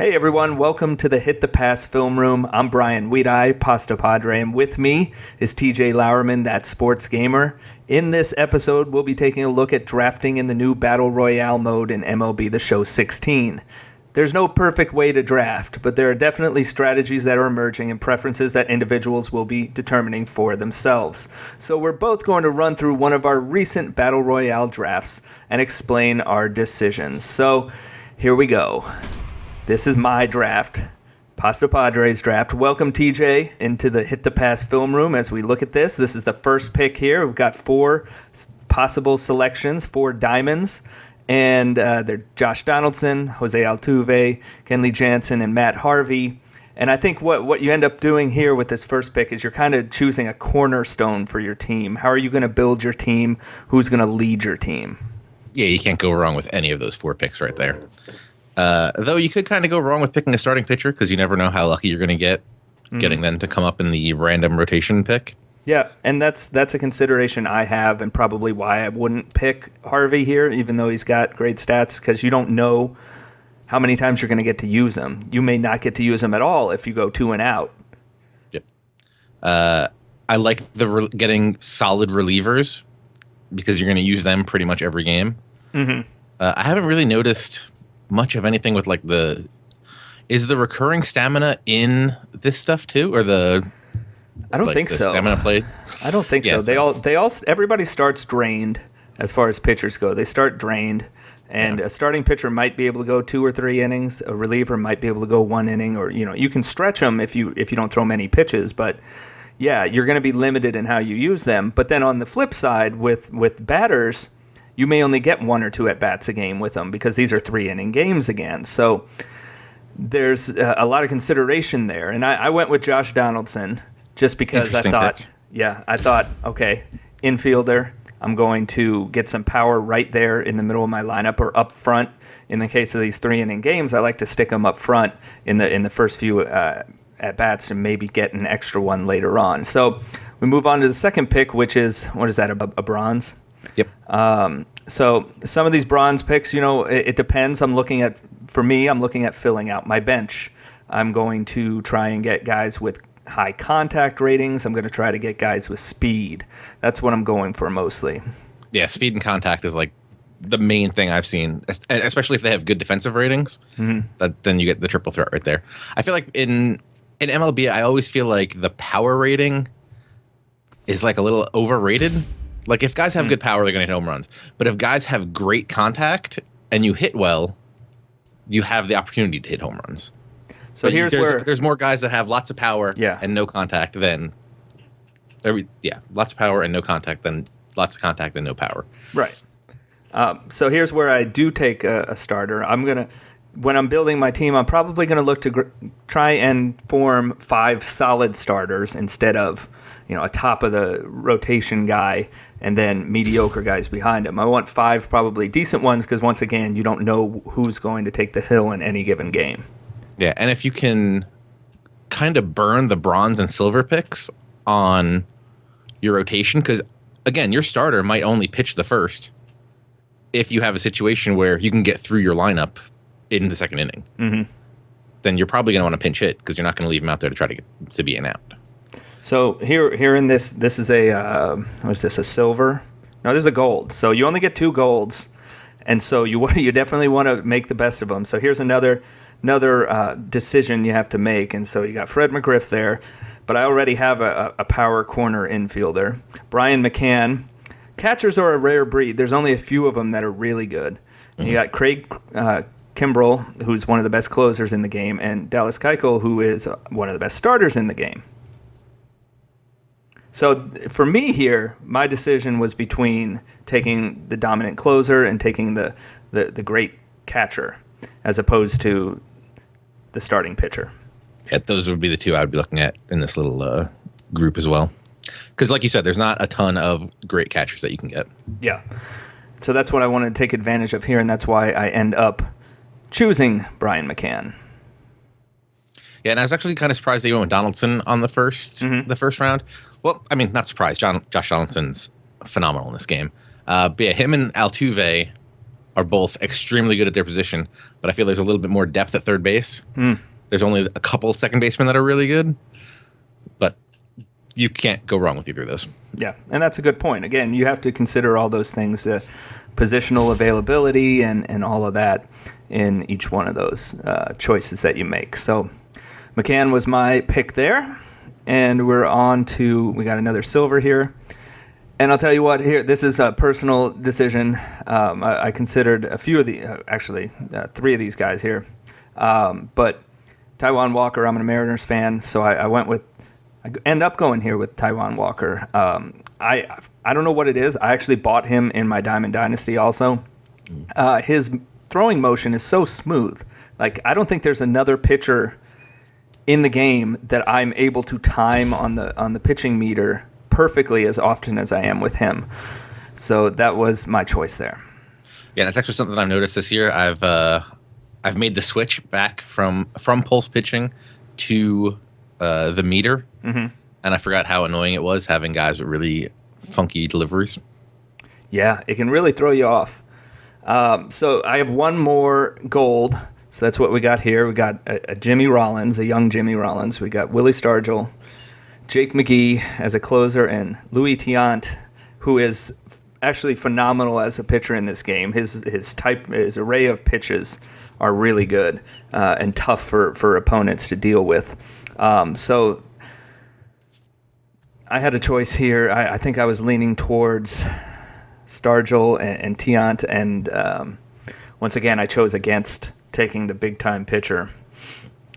Hey everyone, welcome to the Hit the Pass Film Room. I'm Bryan Wiedey, pastapadre, and with me is TJ Lauerman, ThatSportsGamer. In this episode, we'll be taking a look at drafting in the new Battle Royale mode in MLB The Show 16. There's no perfect way to draft, but there are definitely strategies that are emerging and preferences that individuals will be determining for themselves. So we're both going to run through one of our recent Battle Royale drafts and explain our decisions. So here we go. This is my draft, Pasta Padre's draft. Welcome, TJ, into the Hit the Pass Film Room as we look at this. This is the first pick here. We've got four possible selections, four diamonds, and they're Josh Donaldson, Jose Altuve, Kenley Jansen, and Matt Harvey. And I think what you end up doing here with this first pick is you're kind of choosing a cornerstone for your team. How are you going to build your team? Who's going to lead your team? Yeah, you can't go wrong with any of those four picks right there. Though you could kind of go wrong with picking a starting pitcher because you never know how lucky you're going to get getting them to come up in the random rotation pick. Yeah, and that's a consideration I have and probably why I wouldn't pick Harvey here, even though he's got great stats, because you don't know how many times you're going to get to use him. You may not get to use him at all if you go 2 and out. Yep. I like getting solid relievers because you're going to use them pretty much every game. Mm-hmm. I haven't really noticed much of anything with is the recurring stamina in this stuff too, or I don't think so. Stamina play? I don't think so. Everybody starts drained as far as pitchers go. They start drained, and a starting pitcher might be able to go 2 or 3 innings. A reliever might be able to go 1 inning, or you can stretch them if you don't throw many pitches. But yeah, you're going to be limited in how you use them. But then on the flip side, with batters, you may only get 1 or 2 at-bats a game with them because these are 3-inning games again. So there's a lot of consideration there. And I went with Josh Donaldson just because I thought, okay, infielder, I'm going to get some power right there in the middle of my lineup or up front. In the case of these 3-inning games, I like to stick them up front in the first few at-bats and maybe get an extra one later on. So we move on to the second pick, which is, what is that, a bronze? Yep. So some of these bronze picks, it depends. I'm looking at filling out my bench. I'm going to try and get guys with high contact ratings. I'm going to try to get guys with speed. That's what I'm going for mostly. Yeah, speed and contact is like the main thing I've seen, especially if they have good defensive ratings. Mm-hmm. Then you get the triple threat right there. I feel like in MLB, I always feel like the power rating is like a little overrated. Like, if guys have good power, they're going to hit home runs. But if guys have great contact and you hit well, you have the opportunity to hit home runs. So there's more guys that have lots of power and no contact than lots of power and no contact than lots of contact and no power. Right. So here's where I do take a starter. When I'm building my team, I'm probably going to look to try and form 5 solid starters instead of a top of the rotation guy and then mediocre guys behind him. I want 5 probably decent ones because, once again, you don't know who's going to take the hill in any given game. Yeah, and if you can kind of burn the bronze and silver picks on your rotation, because, again, your starter might only pitch the first if you have a situation where you can get through your lineup in the second inning. Then you're probably going to want to pinch hit because you're not going to leave him out there to try to get to be an out. So here in this is a what is this, a silver? No, this is a gold. So you only get 2 golds, and so you definitely want to make the best of them. So here's another decision you have to make. And so you got Fred McGriff there, but I already have a power corner infielder, Brian McCann. Catchers are a rare breed. There's only a few of them that are really good. Mm-hmm. You got Craig Kimbrell, who's one of the best closers in the game, and Dallas Keuchel, who is one of the best starters in the game. So for me here, my decision was between taking the dominant closer and taking the great catcher, as opposed to the starting pitcher. Yeah, those would be the 2 I would be looking at in this little group as well. Because, like you said, there's not a ton of great catchers that you can get. Yeah. So that's what I wanted to take advantage of here, and that's why I end up choosing Brian McCann. Yeah, and I was actually kind of surprised that you went with Donaldson on the first round. Well, I mean, not surprised. Josh Donaldson's phenomenal in this game. But yeah, him and Altuve are both extremely good at their position, but I feel there's a little bit more depth at third base. There's only a couple second basemen that are really good, but you can't go wrong with either of those. Yeah, and that's a good point. Again, you have to consider all those things, the positional availability and all of that in each one of those choices that you make. So McCann was my pick there, and we got another silver here. And I'll tell you what, here, this is a personal decision. I considered a few of three of these guys here. But Taijuan Walker, I'm a Mariners fan, so I end up going here with Taijuan Walker. I don't know what it is. I actually bought him in my Diamond Dynasty also. His throwing motion is so smooth. Like, I don't think there's another pitcher in the game that I'm able to time on the pitching meter perfectly as often as I am with him. So that was my choice there. Yeah, that's actually something I've noticed this year. I've made the switch back from pulse pitching to the meter, and I forgot how annoying it was having guys with really funky deliveries. Yeah, it can really throw you off. So I have one more gold. So that's what we got here. We got a Jimmy Rollins, a young Jimmy Rollins. We got Willie Stargell, Jake McGee as a closer, and Louis Tiant, who is actually phenomenal as a pitcher in this game. His array of pitches are really good and tough for opponents to deal with. So I had a choice here. I think I was leaning towards Stargell and Tiant, and once again I chose against taking the big-time pitcher,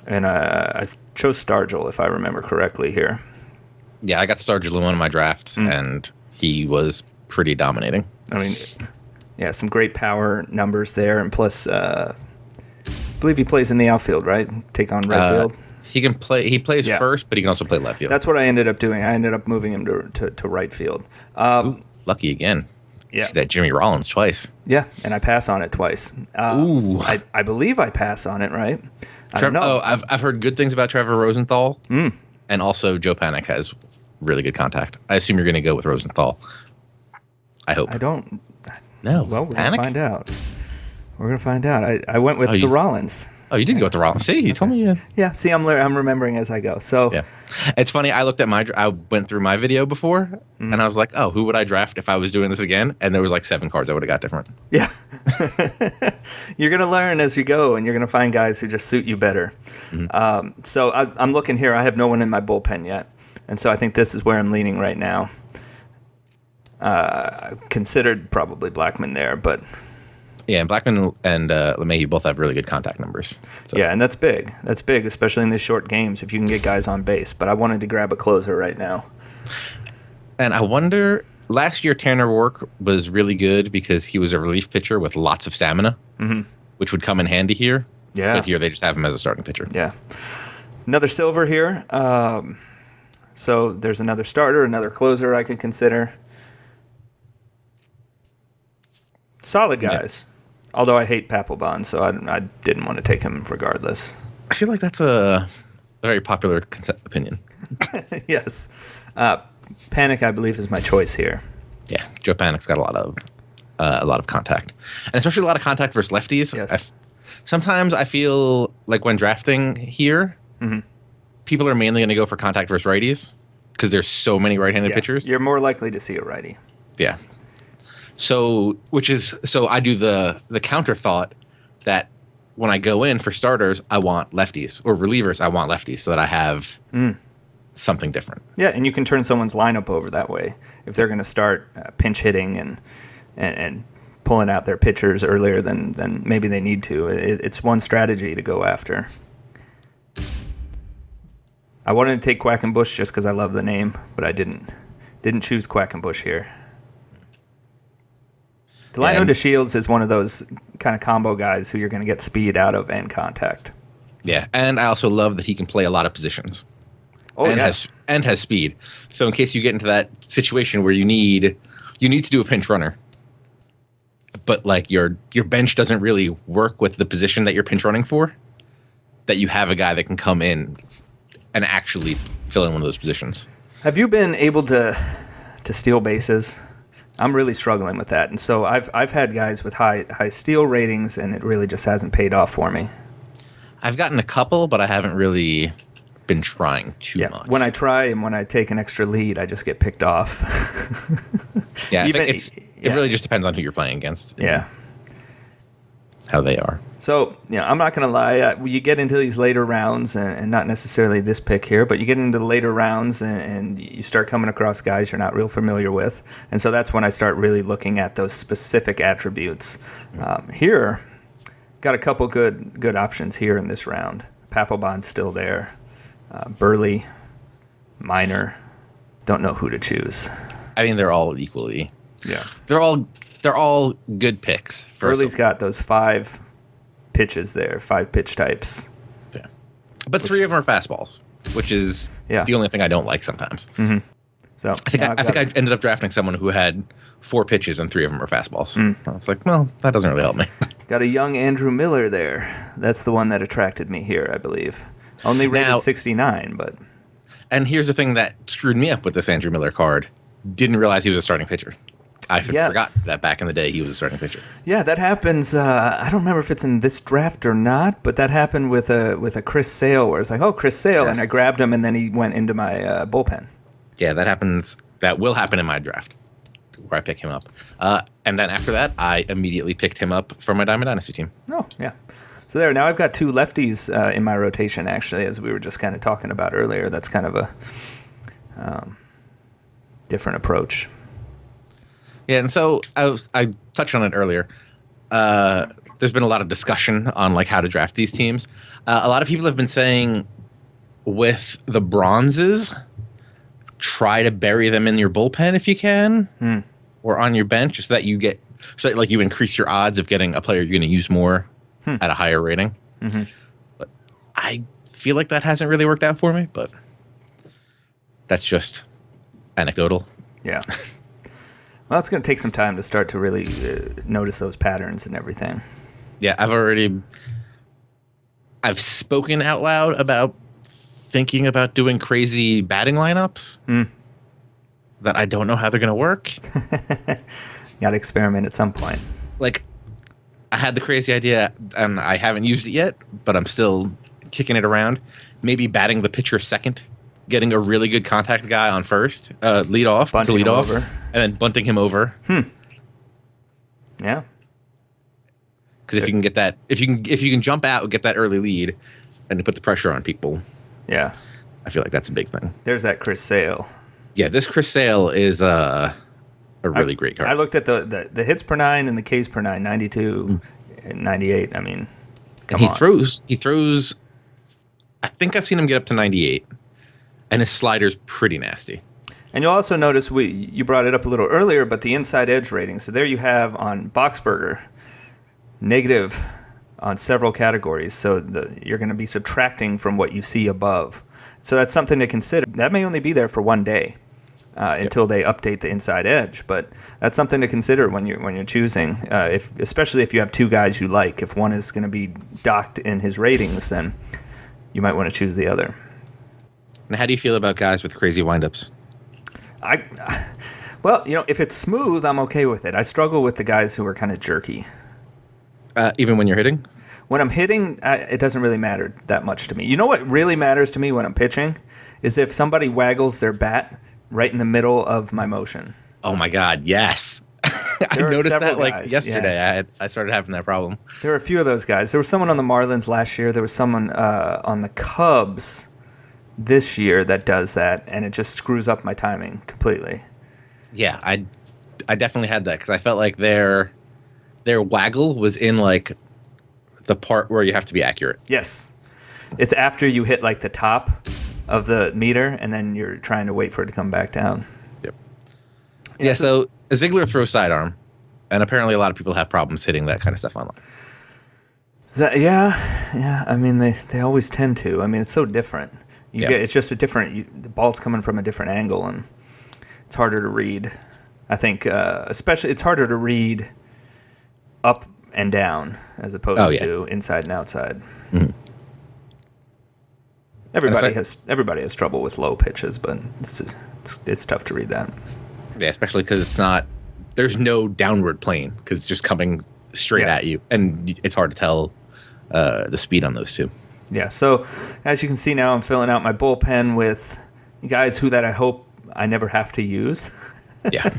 and I chose Stargell, if I remember correctly here. Yeah, I got Stargell in one of my drafts, and he was pretty dominating. I mean, yeah, some great power numbers there, and plus, I believe he plays in the outfield, right? Take on right field. He can play. He plays first, but he can also play left field. That's what I ended up doing. I ended up moving him to right field. Ooh, lucky again. Yeah, that Jimmy Rollins twice. Yeah, and I pass on it twice. Ooh, I believe I pass on it, right? I don't know. Oh, I've heard good things about Trevor Rosenthal, and also Joe Panik has really good contact. I assume you're going to go with Rosenthal. I hope. I don't. No. Well, we're going to find out. We're going to find out. I went with the Rollins. Oh, you did go with the Rollins. See, you told me. Yeah. See, I'm remembering as I go. So yeah, it's funny. I went through my video before, and I was like, oh, who would I draft if I was doing this again? And there was like 7 cards I would have got different. Yeah. You're gonna learn as you go, and you're gonna find guys who just suit you better. So I'm looking here. I have no one in my bullpen yet, and so I think this is where I'm leaning right now. I considered probably Blackmon there, but. Yeah, and Blackmon and LeMahieu both have really good contact numbers. So. Yeah, and that's big. That's big, especially in these short games, if you can get guys on base. But I wanted to grab a closer right now. And I wonder, last year Tanner Roark was really good because he was a relief pitcher with lots of stamina, which would come in handy here. Yeah. But here they just have him as a starting pitcher. Yeah. Another silver here. So there's another starter, another closer I could consider. Solid guys. Yeah. Although I hate Papelbon, so I didn't want to take him regardless. I feel like that's a very popular opinion. Yes. Panik, I believe, is my choice here. Yeah, Joe Panik's got a lot of contact, and especially a lot of contact versus lefties. Yes. Sometimes I feel like when drafting here, people are mainly going to go for contact versus righties because there's so many right-handed pitchers. You're more likely to see a righty. Yeah. So I do the counter thought that when I go in for starters, I want lefties, or relievers, I want lefties, so that I have something different. Yeah, and you can turn someone's lineup over that way if they're going to start pinch hitting and pulling out their pitchers earlier than maybe they need to. It's one strategy to go after. I wanted to take Quackenbush just because I love the name, but I didn't choose Quackenbush here. Delino DeShields is one of those kind of combo guys who you're going to get speed out of and contact. Yeah, and I also love that he can play a lot of positions. Oh, has speed. So in case you get into that situation where you need to do a pinch runner, but like your bench doesn't really work with the position that you're pinch running for, that you have a guy that can come in and actually fill in one of those positions. Have you been able to steal bases? I'm really struggling with that. And so I've had guys with high steal ratings, and it really just hasn't paid off for me. I've gotten a couple, but I haven't really been trying too much. When I try and when I take an extra lead, I just get picked off. Yeah, I think it really just depends on who you're playing against. Yeah. How they are. So, I'm not going to lie. You get into these later rounds, and not necessarily this pick here, but you get into the later rounds, and you start coming across guys you're not real familiar with. And so that's when I start really looking at those specific attributes. Here, got a couple good options here in this round. Papelbon's still there. Burley, Minor. Don't know who to choose. I mean, they're all equally. Yeah. They're all good picks. Burley's got those 5 pitches there, 5 pitch types. Yeah. But 3 of them are fastballs, which is the only thing I don't like sometimes. Mm-hmm. So I think I ended up drafting someone who had 4 pitches and 3 of them are fastballs. I was like, well, that doesn't really help me. Got a young Andrew Miller there. That's the one that attracted me here, I believe. Only rated 69, but... And here's the thing that screwed me up with this Andrew Miller card. Didn't realize he was a starting pitcher. I forgot that back in the day he was a starting pitcher. Yeah, that happens. I don't remember if it's in this draft or not, but that happened with a Chris Sale, where it's like, oh, Chris Sale, and I grabbed him, and then he went into my bullpen. Yeah, that happens. That will happen in my draft, where I pick him up. And then after that, I immediately picked him up for my Diamond Dynasty team. Oh, yeah. So there, now I've got 2 lefties in my rotation, actually, as we were just kind of talking about earlier. That's kind of a different approach. Yeah, and so I touched on it earlier. There's been a lot of discussion on like how to draft these teams. A lot of people have been saying with the bronzes, try to bury them in your bullpen if you can, or on your bench, so that you increase your odds of getting a player you're going to use more at a higher rating. Mm-hmm. But I feel like that hasn't really worked out for me, but that's just anecdotal. Yeah. Well, it's going to take some time to start to really notice those patterns and everything. Yeah, I've spoken out loud about thinking about doing crazy batting lineups that I don't know how they're going to work. Got to experiment at some point. Like, I had the crazy idea, and I haven't used it yet, but I'm still kicking it around. Maybe batting the pitcher second, getting a really good contact guy on first, lead off, and then bunting him over. Yeah. Because if you can get that, if you can jump out, get that early lead, and put the pressure on people. Yeah. I feel like that's a big thing. There's that Chris Sale. Yeah, this Chris Sale is a really great card. I looked at the hits per 9 and the Ks per 9, 92 and 98. I mean, come on. He throws. I think I've seen him get up to 98, and his slider's pretty nasty. And you'll also notice you brought it up a little earlier, but the inside edge rating. So there you have on Boxberger, negative on several categories. So you're going to be subtracting from what you see above. So that's something to consider. That may only be there for one day until they update the inside edge, but that's something to consider when you're choosing. Especially if you have 2 guys you like. If one is going to be docked in his ratings, then you might want to choose the other. And how do you feel about guys with crazy windups? Well, if it's smooth, I'm okay with it. I struggle with the guys who are kind of jerky. Even when you're hitting? When I'm hitting, it doesn't really matter that much to me. You know what really matters to me when I'm pitching is if somebody waggles their bat right in the middle of my motion. Oh my God, yes. I noticed that like yesterday. Yeah. I started having that problem. There were a few of those guys. There was someone on the Marlins last year. There was someone on the Cubs this year that does that, and it just screws up my timing completely. Yeah, I definitely had that because I felt like their waggle was in like the part where you have to be accurate. Yes. It's after you hit like the top of the meter, and then you're trying to wait for it to come back down. Yep. Yeah, so Ziegler throws sidearm, and apparently a lot of people have problems hitting that kind of stuff online. Yeah. I mean, they always tend to. I mean, it's so different. It's just a different. The ball's coming from a different angle, and it's harder to read. I think, especially, it's harder to read up and down as opposed to inside and outside. Mm-hmm. Everybody has trouble with low pitches, but it's tough to read that. Yeah, especially because it's not there's no downward plane because it's just coming straight at you, and it's hard to tell the speed on those two. Yeah, so as you can see now, I'm filling out my bullpen with guys that I hope I never have to use. Yeah.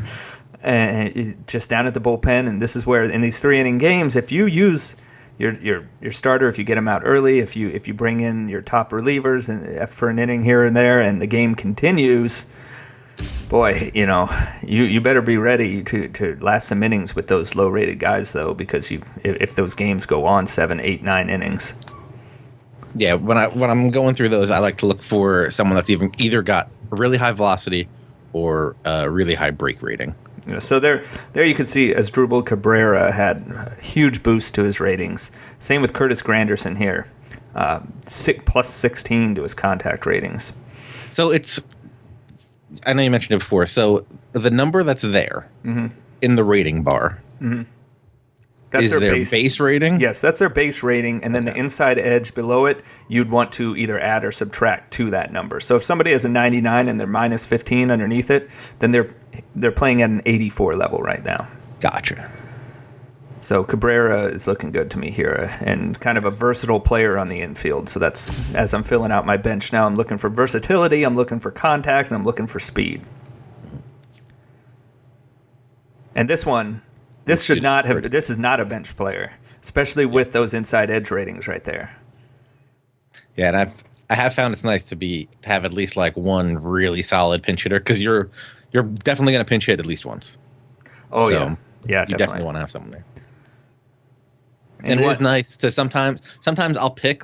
And just down at the bullpen, and this is where in these 3-inning games, if you use your starter, if you get them out early, if you bring in your top relievers and for an inning here and there, and the game continues, boy, you better be ready to last some innings with those low-rated guys, though, because if those games go on 7, 8, 9 innings. Yeah, when I'm going through those, I like to look for someone that's either got really high velocity or really high break rating. So there you can see Asdrubal Cabrera had a huge boost to his ratings. Same with Curtis Granderson here, plus 16 to his contact ratings. So I know you mentioned it before. So the number that's there in the rating bar. That's their base rating? Yes, that's their base rating, and then the inside edge below it, you'd want to either add or subtract to that number. So if somebody has a 99 and they're minus 15 underneath it, then they're playing at an 84 level right now. Gotcha. So Cabrera is looking good to me here, and kind of a versatile player on the infield. So that's, as I'm filling out my bench now, I'm looking for versatility, I'm looking for contact, and I'm looking for speed. And this one... This is not a bench player, especially with those inside edge ratings right there. Yeah, and I have found it's nice to have at least like one really solid pinch hitter, because you're definitely going to pinch hit at least once. Oh, so yeah, you definitely want to have someone there. And it is nice to sometimes I'll pick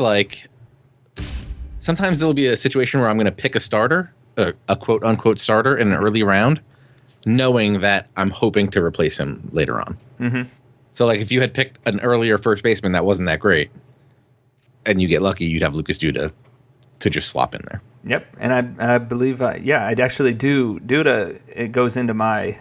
sometimes there'll be a situation where I'm going to pick a starter, a quote unquote starter in an early round, knowing that I'm hoping to replace him later on. Mm-hmm. So, like, if you had picked an earlier first baseman that wasn't that great, and you get lucky, you'd have Lucas Duda to just swap in there. Yep, and I believe, I'd actually do Duda. It goes into my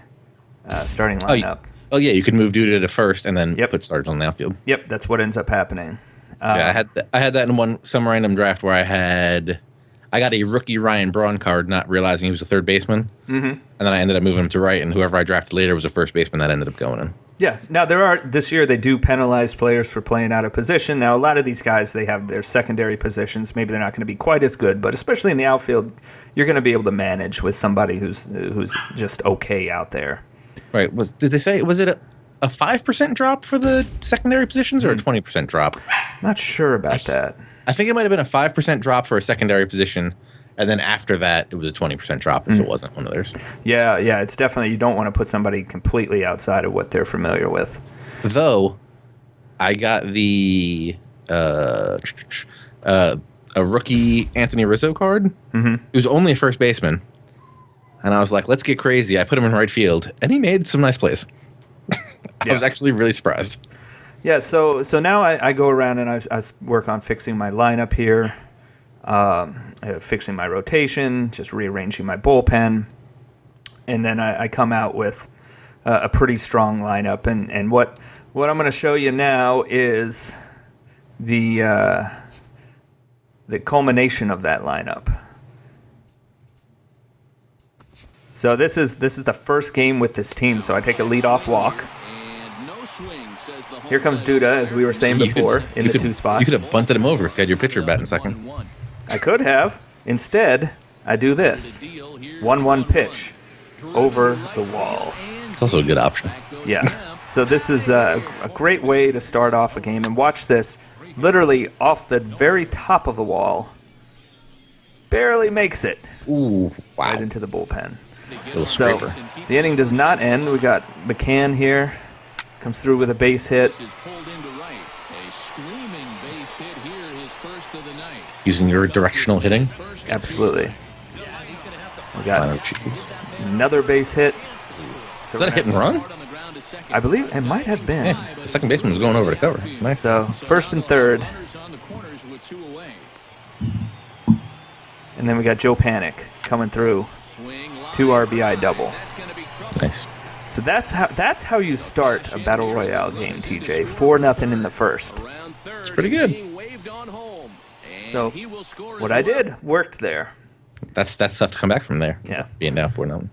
starting lineup. Oh, yeah, you could move Duda to first and then put starters on the outfield. Yep, that's what ends up happening. Yeah, I had that in some random draft where I got a rookie Ryan Braun card, not realizing he was a third baseman. Mm-hmm. And then I ended up moving him to right, and whoever I drafted later was a first baseman that ended up going in. Yeah. Now, this year they do penalize players for playing out of position. Now, a lot of these guys, they have their secondary positions. Maybe they're not going to be quite as good, but especially in the outfield, you're going to be able to manage with somebody who's just okay out there. Right. Did they say, was it a 5% drop for the secondary positions or a 20% drop? Not sure about that. I think it might have been a 5% drop for a secondary position, and then after that, it was a 20% drop if it wasn't one of theirs. Yeah, it's definitely, you don't want to put somebody completely outside of what they're familiar with. Though, I got the a rookie Anthony Rizzo card, who's only a first baseman, and I was like, let's get crazy. I put him in right field, and he made some nice plays. I was actually really surprised. Yeah, so now I go around and I work on fixing my lineup here, fixing my rotation, just rearranging my bullpen, and then I come out with a pretty strong lineup. And what I'm going to show you now is the culmination of that lineup. So this is the first game with this team. So I take a leadoff walk. Here comes Duda, as we were saying before, in the 2 spot. You could have bunted him over if you had your pitcher batting second. I could have. Instead, I do this. 1-1 pitch over the wall. It's also a good option. Yeah. So this is a great way to start off a game. And watch this. Literally off the very top of the wall. Barely makes it. Ooh, wow. Right into the bullpen. So the inning does not end. We got McCann here. Comes through with a base hit. Using your directional hitting? Absolutely. We got another base hit. So is that a hit and run? I believe it might have been. Yeah, the second baseman was going over to cover. Nice. So first and third. And then we got Joe Panic coming through. 2 RBI double. Nice. So that's how you start a Battle Royale game, TJ. 4-0 in the first. It's pretty good. So what I did worked there. That's tough to come back from there. Yeah. Being down 4-0.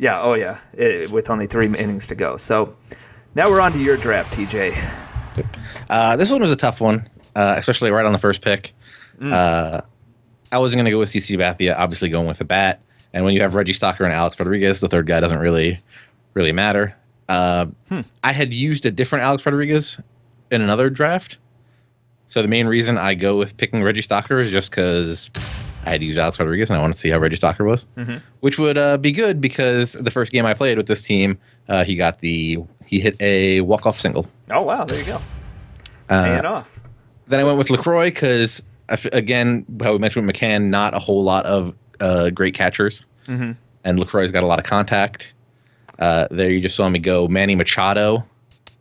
Yeah, oh yeah, with only 3 innings to go. So now we're on to your draft, TJ. This one was a tough one, especially right on the first pick. I wasn't going to go with CC Bathia, obviously going with the bat. And when you have Reggie Stocker and Alex Rodriguez, the third guy doesn't really matter. I had used a different Alex Rodriguez in another draft. So the main reason I go with picking Reggie Stocker is just because I had used Alex Rodriguez and I wanted to see how Reggie Stocker was, which would be good because the first game I played with this team, he hit a walk-off single. Oh, wow. There you go. Paying off. Then I went with LaCroix because, again, how we mentioned with McCann, not a whole lot of great catchers. And LaCroix's got a lot of contact. There you just saw me go. Manny Machado,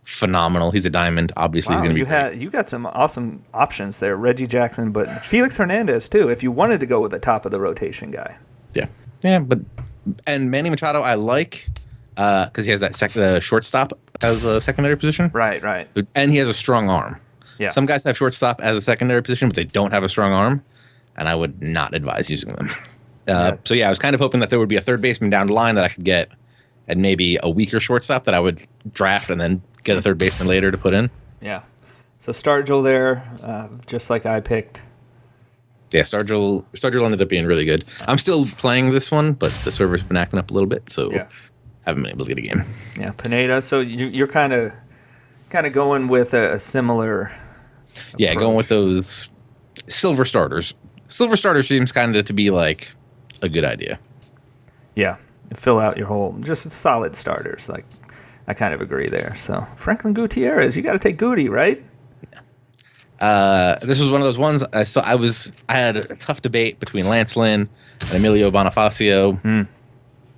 phenomenal. He's a diamond. Obviously, he's going to be great. You got some awesome options there. Reggie Jackson, but Felix Hernandez, too, if you wanted to go with the top of the rotation guy. Yeah. Yeah, and Manny Machado I like because he has that shortstop as a secondary position. Right. So, and he has a strong arm. Yeah. Some guys have shortstop as a secondary position, but they don't have a strong arm, and I would not advise using them. So, I was kind of hoping that there would be a third baseman down the line that I could get, and maybe a weaker shortstop that I would draft and then get a third baseman later to put in. Yeah. So Stargell there, just like I picked. Yeah, Stargell ended up being really good. I'm still playing this one, but the server's been acting up a little bit, so haven't been able to get a game. Yeah, Pineda. So you're kind of going with a similar approach. Going with those silver starters. Silver starter seems kind of to be like a good idea. Yeah, fill out your whole just solid starters. Like I kind of agree there. So Franklin Gutierrez, you got to take Goody, right? This was one of those ones. I had a tough debate between Lance Lynn and Emilio Bonifacio.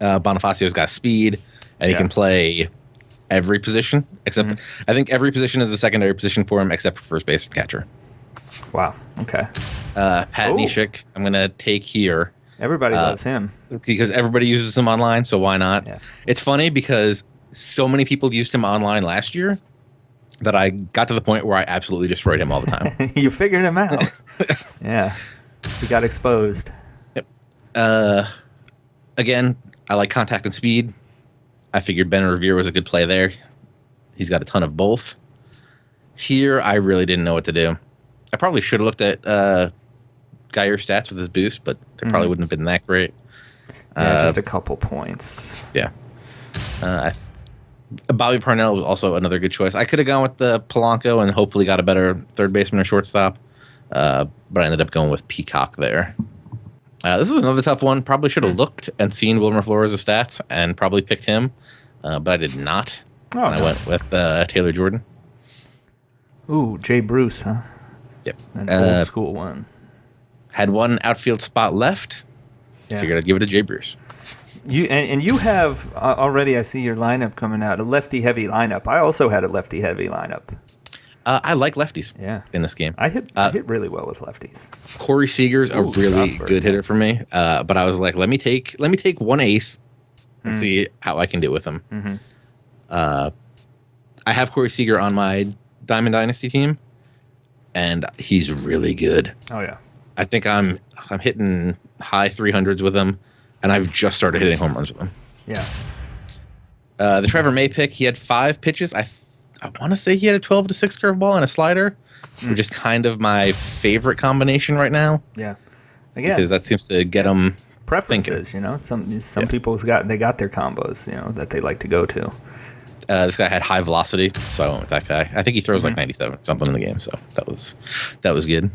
Bonifacio's got speed, and he can play every position except I think every position is a secondary position for him except for first base and catcher. Wow. Okay. Pat Neshek, I'm gonna take here. Everybody loves him because everybody uses him online. So why not? Yeah. It's funny because so many people used him online last year that I got to the point where I absolutely destroyed him all the time. You figured him out. Yeah. He got exposed. Yep. Again, I like contact and speed. I figured Ben Revere was a good play there. He's got a ton of both. Here, I really didn't know what to do. I probably should have looked at Geyer stats with his boost, but they probably wouldn't have been that great. Yeah, just a couple points. Yeah. Bobby Parnell was also another good choice. I could have gone with the Polanco and hopefully got a better third baseman or shortstop, but I ended up going with Peacock there. This was another tough one. Probably should have looked and seen Wilmer Flores' stats and probably picked him, but I did not. I went with Taylor Jordan. Ooh, Jay Bruce, huh? Yep. An old school one. Had one outfield spot left. Yeah. Figured I'd give it to Jay Bruce. You have already. I see your lineup coming out. A lefty-heavy lineup. I also had a lefty-heavy lineup. I like lefties. In this game, I hit really well with lefties. Corey Seager's a really good hitter for me. But I was like, let me take one ace and see how I can do with him. I have Corey Seager on my Diamond Dynasty team, and he's really good. Oh yeah. I think I'm hitting high 300s with him, and I've just started hitting home runs with him. Yeah. The Trevor May pick, he had 5 pitches. I want to say he had a 12-6 curveball and a slider, which is kind of my favorite combination right now. Yeah. Again, because that seems to get them preferences. thinking. Some people's got their combos, that they like to go to. This guy had high velocity, so I went with that guy. I think he throws like 97 something in the game, so that was good.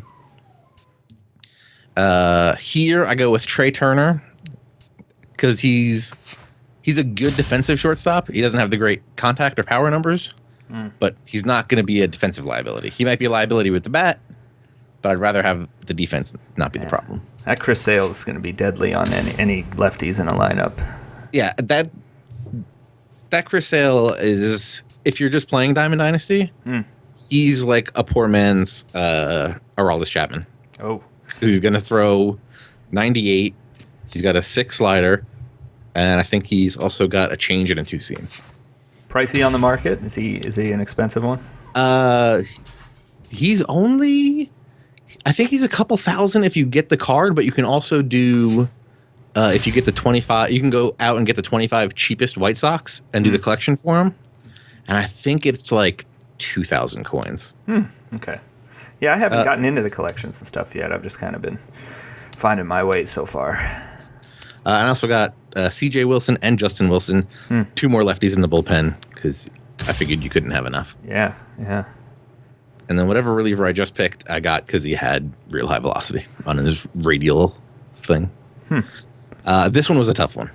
Here I go with Trey Turner because he's a good defensive shortstop. He doesn't have the great contact or power numbers, but he's not going to be a defensive liability. He might be a liability with the bat, but I'd rather have the defense not be the problem. That Chris Sale is going to be deadly on any lefties in a lineup. Yeah, that Chris Sale is, if you're just playing Diamond Dynasty, he's like a poor man's Aroldis Chapman. Oh. He's going to throw 98. He's got a 6 slider, and I think he's also got a change and a 2-seam. Pricey on the market? Is he an expensive one? He's only, I think he's a couple thousand if you get the card, but you can also do if you get the 25, you can go out and get the 25 cheapest White Sox and do the collection for them. And I think it's like 2,000 coins. Okay. Yeah, I haven't gotten into the collections and stuff yet. I've just kind of been finding my way so far. I also got C.J. Wilson and Justin Wilson, 2 more lefties in the bullpen because I figured you couldn't have enough. Yeah. And then whatever reliever I just picked, I got because he had real high velocity on his radial thing. This one was a tough one.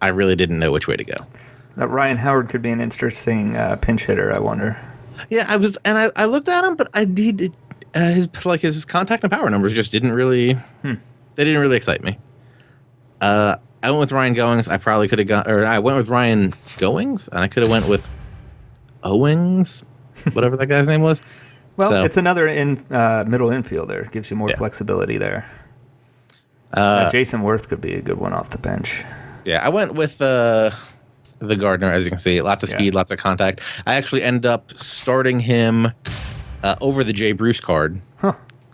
I really didn't know which way to go. That Ryan Howard could be an interesting pinch hitter, I wonder. Yeah, I looked at him, but his contact and power numbers just didn't really they didn't really excite me. I went with Ryan Goings. I probably could have gone, or I went with Ryan Goings, and I could have went with Owings, whatever that guy's name was. Well, it's another middle infielder. Gives you more flexibility there. Jason Worth could be a good one off the bench. Yeah, I went with the Gardner, as you can see. Lots of speed, lots of contact. I actually ended up starting him over the Jay Bruce card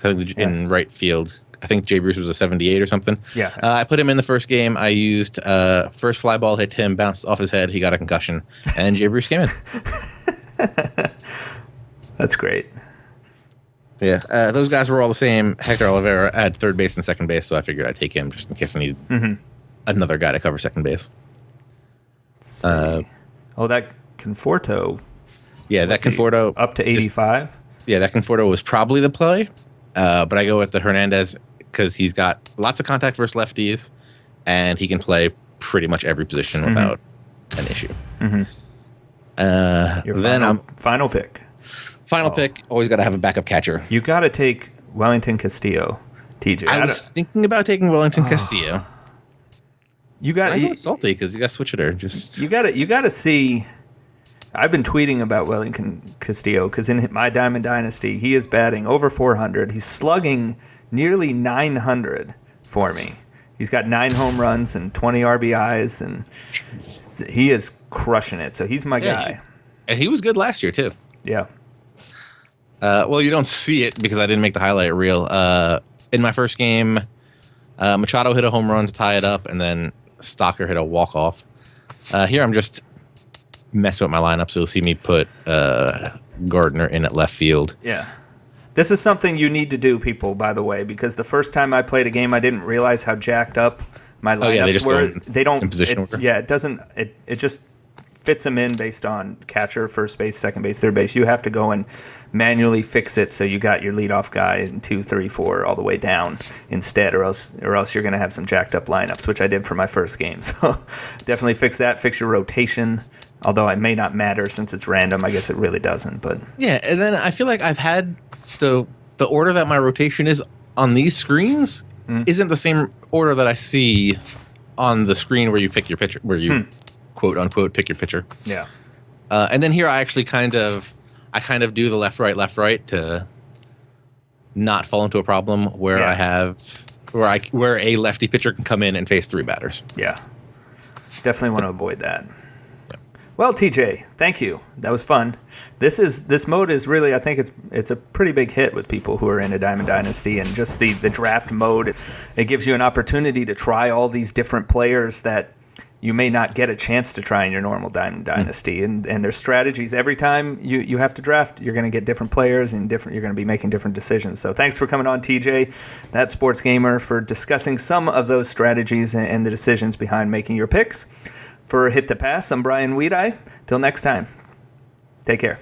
in right field. I think Jay Bruce was a 78 or something. Yeah. I put him in the first game. I used first fly ball hit him, bounced off his head. He got a concussion, and Jay Bruce came in. That's great. Yeah, those guys were all the same. Hector Olivera at third base and second base, so I figured I'd take him just in case I needed another guy to cover second base. That Conforto. Yeah, that Conforto up to 85. That Conforto was probably the play, but I go with the Hernandez because he's got lots of contact versus lefties, and he can play pretty much every position without an issue. Your final pick. Final pick. Always got to have a backup catcher. You got to take Wellington Castillo, TJ. I was thinking about taking Wellington Castillo. You got. I'm salty because you got to switch hitter. You got to see. I've been tweeting about Wellington Castillo because in my Diamond Dynasty, he is batting over 400. He's slugging nearly 900 for me. He's got 9 home runs and 20 RBIs, and he is crushing it. So he's my guy. And he was good last year too. Yeah. Well, you don't see it because I didn't make the highlight reel. In my first game, Machado hit a home run to tie it up, and then Stocker hit a walk-off. Here I'm just messing with my lineup, so you'll see me put Gardner in at left field. Yeah. This is something you need to do, people, by the way, because the first time I played a game, I didn't realize how jacked up my lineups were. They don't. In position order. Yeah, it doesn't. It just fits them in based on catcher, first base, second base, third base. You have to go and manually fix it so you got your leadoff guy in 2, 3, 4 all the way down instead, or else you're going to have some jacked up lineups, which I did for my first game. So definitely fix that. Fix your rotation. Although it may not matter since it's random, I guess it really doesn't. But yeah, and then I feel like I've had the order that my rotation is on these screens isn't the same order that I see on the screen where you pick your pitcher, where you quote unquote pick your pitcher. Yeah. And then here I actually kind of do the left right to not fall into a problem where I have where a lefty pitcher can come in and face 3 batters. Yeah. Definitely want to avoid that. Well, TJ, thank you. That was fun. This mode is really, I think it's a pretty big hit with people who are in a Diamond Dynasty, and just the draft mode. It gives you an opportunity to try all these different players that you may not get a chance to try in your normal Diamond Dynasty, and there's strategies. Every time you have to draft, you're going to get different players and you're going to be making different decisions. So thanks for coming on, TJ, ThatSportsGamer, for discussing some of those strategies and the decisions behind making your picks. For Hit the Pass, I'm Bryan Wiedey. Till next time, take care.